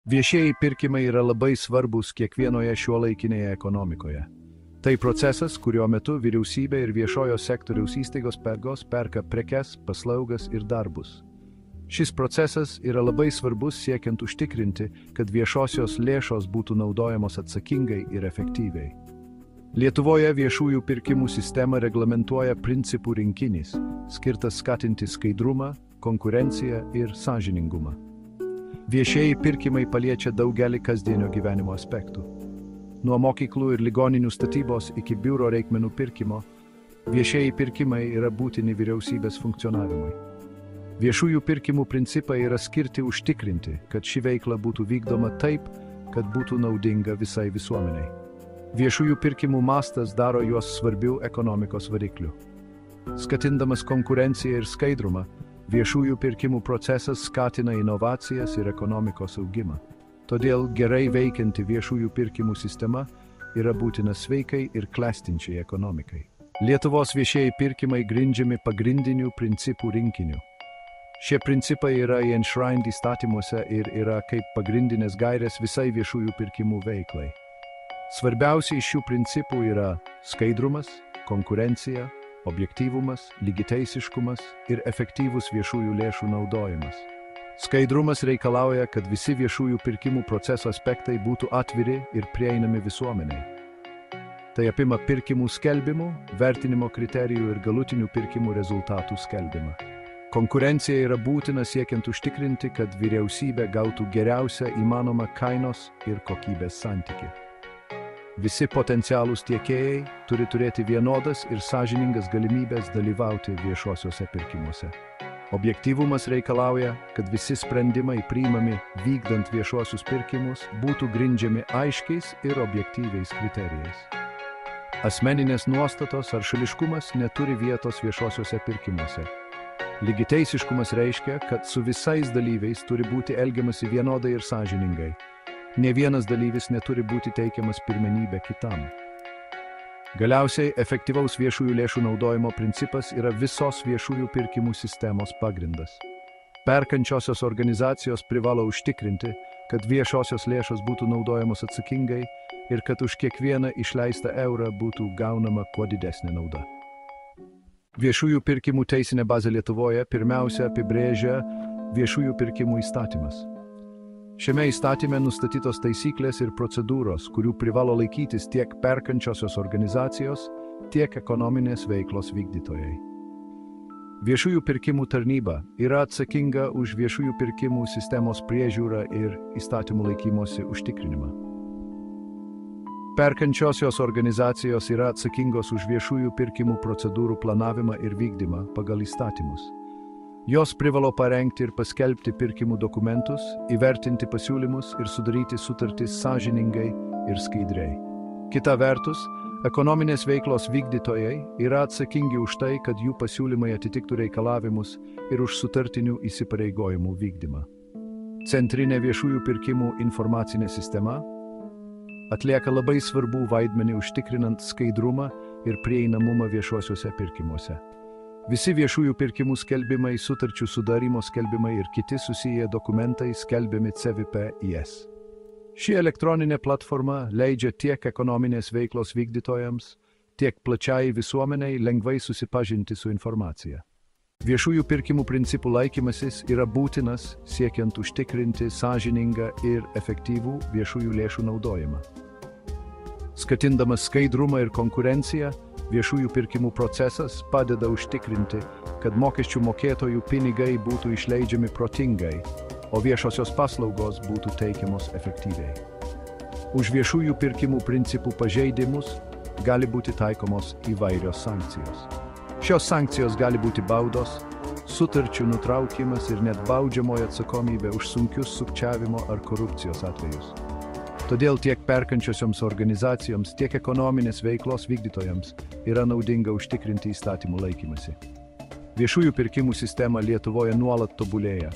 Viešieji pirkimai yra labai svarbus kiekvienoje šiuolaikinėje ekonomikoje. Tai procesas, kurio metu vyriausybė ir viešojo sektoriaus įstaigos perka prekes, paslaugas ir darbus. Šis procesas yra labai svarbus siekiant užtikrinti, kad viešosios lėšos būtų naudojamos atsakingai ir efektyviai. Lietuvoje viešųjų pirkimų sistemą reglamentuoja principų rinkinys, skirtas skatinti skaidrumą, konkurenciją ir sąžiningumą. Viešieji pirkimai paliečia daugelį kasdienio gyvenimo aspektų. Nuo mokyklų ir ligoninių statybos iki biuro reikmenų pirkimo, viešieji pirkimai yra būtini vyriausybės funkcionavimui. Viešųjų pirkimų principai yra skirti užtikrinti, kad ši veikla būtų vykdoma taip, kad būtų naudinga visai visuomeniai. Viešųjų pirkimų mastas daro juos svarbių ekonomikos variklių. Skatindamas konkurenciją ir skaidrumą, viešųjų pirkimų procesas skatina inovacijas ir ekonomikos augimą. Todėl gerai veikianti viešųjų pirkimų sistema yra būtina sveikai ir klestinčiai ekonomikai. Lietuvos viešieji pirkimai grindžiami pagrindinių principų rinkiniu. Šie principai yra enshrined įstatymuose ir yra kaip pagrindinės gairės visai viešųjų pirkimų veiklai. Svarbiausi iš šių principų yra skaidrumas, konkurencija, objektyvumas, lygiteisiškumas ir efektyvus viešųjų lėšų naudojimas. Skaidrumas reikalauja, kad visi viešųjų pirkimų proceso aspektai būtų atviri ir prieinami visuomeniai. Tai apima pirkimų skelbimų, vertinimo kriterijų ir galutinių pirkimų rezultatų skelbimą. Konkurencija yra būtina siekiant užtikrinti, kad vyriausybė gautų geriausią įmanomą kainos ir kokybės santykį. Visi potencialūs tiekėjai turi turėti vienodas ir sąžiningas galimybės dalyvauti viešuosiuose pirkimuose. Objektyvumas reikalauja, kad visi sprendimai priimami vykdant viešuosius pirkimus būtų grindžiami aiškiais ir objektyviais kriterijais. Asmeninės nuostatos ar šališkumas neturi vietos viešuosiuose pirkimuose. Lygiteisiškumas reiškia, kad su visais dalyviais turi būti elgiamasi vienodai ir sąžiningai. Ne vienas dalyvis neturi būti teikiamas pirmenybę kitam. Galiausiai, efektyvaus viešųjų lėšų naudojimo principas yra visos viešųjų pirkimų sistemos pagrindas. Perkančiosios organizacijos privalo užtikrinti, kad viešosios lėšos būtų naudojamos atsakingai ir kad už kiekvieną išleistą eurą būtų gaunama kuo didesnė nauda. Viešųjų pirkimų teisinė bazė Lietuvoje pirmiausia apibrėžia viešųjų pirkimų įstatymas. Šiame įstatyme nustatytos taisyklės ir procedūros, kurių privalo laikytis tiek perkančiosios organizacijos, tiek ekonominės veiklos vykdytojai. Viešųjų pirkimų tarnyba yra atsakinga už viešųjų pirkimų sistemos priežiūrą ir įstatymų laikymosi užtikrinimą. Perkančiosios organizacijos yra atsakingos už viešųjų pirkimų procedūrų planavimą ir vykdymą pagal įstatymus. Jos privalo parengti ir paskelbti pirkimų dokumentus, įvertinti pasiūlymus ir sudaryti sutartis sąžiningai ir skaidriai. Kita vertus, ekonominės veiklos vykdytojai yra atsakingi už tai, kad jų pasiūlymai atitiktų reikalavimus ir už sutartinių įsipareigojimų vykdymą. Centrinė viešųjų pirkimų informacinė sistema atlieka labai svarbų vaidmenį užtikrinant skaidrumą ir prieinamumą viešuosiuose pirkimuose. Visi viešųjų pirkimų skelbimai, sutarčių sudarymo skelbimai ir kiti susiję dokumentai skelbiami CVP-IS. Ši elektroninė platforma leidžia tiek ekonominės veiklos vykdytojams, tiek plačiai visuomeniai lengvai susipažinti su informacija. Viešųjų pirkimų principų laikymasis yra būtinas siekiant užtikrinti sąžiningą ir efektyvų viešųjų lėšų naudojimą. Skatindamas skaidrumą ir konkurenciją, viešųjų pirkimų procesas padeda užtikrinti, kad mokesčių mokėtojų pinigai būtų išleidžiami protingai, o viešosios paslaugos būtų teikiamos efektyviai. Už viešųjų pirkimų principų pažeidimus gali būti taikomos įvairios sankcijos. Šios sankcijos gali būti baudos, sutarčių nutraukimas ir net baudžiamoji atsakomybė už sunkius sukčiavimo ar korupcijos atvejus. Todėl tiek perkančiosioms organizacijoms, tiek ekonominės veiklos vykdytojams yra naudinga užtikrinti įstatymų laikymasi. Viešųjų pirkimų sistema Lietuvoje nuolat tobulėja.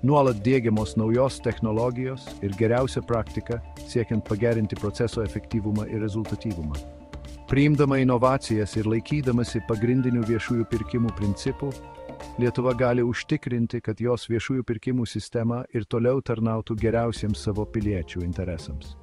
Nuolat diegiamos naujos technologijos ir geriausia praktika, siekiant pagerinti proceso efektyvumą ir rezultatyvumą. Priimdama inovacijas ir laikydamasi pagrindinių viešųjų pirkimų principų, Lietuva gali užtikrinti, kad jos viešųjų pirkimų sistema ir toliau tarnautų geriausiems savo piliečių interesams.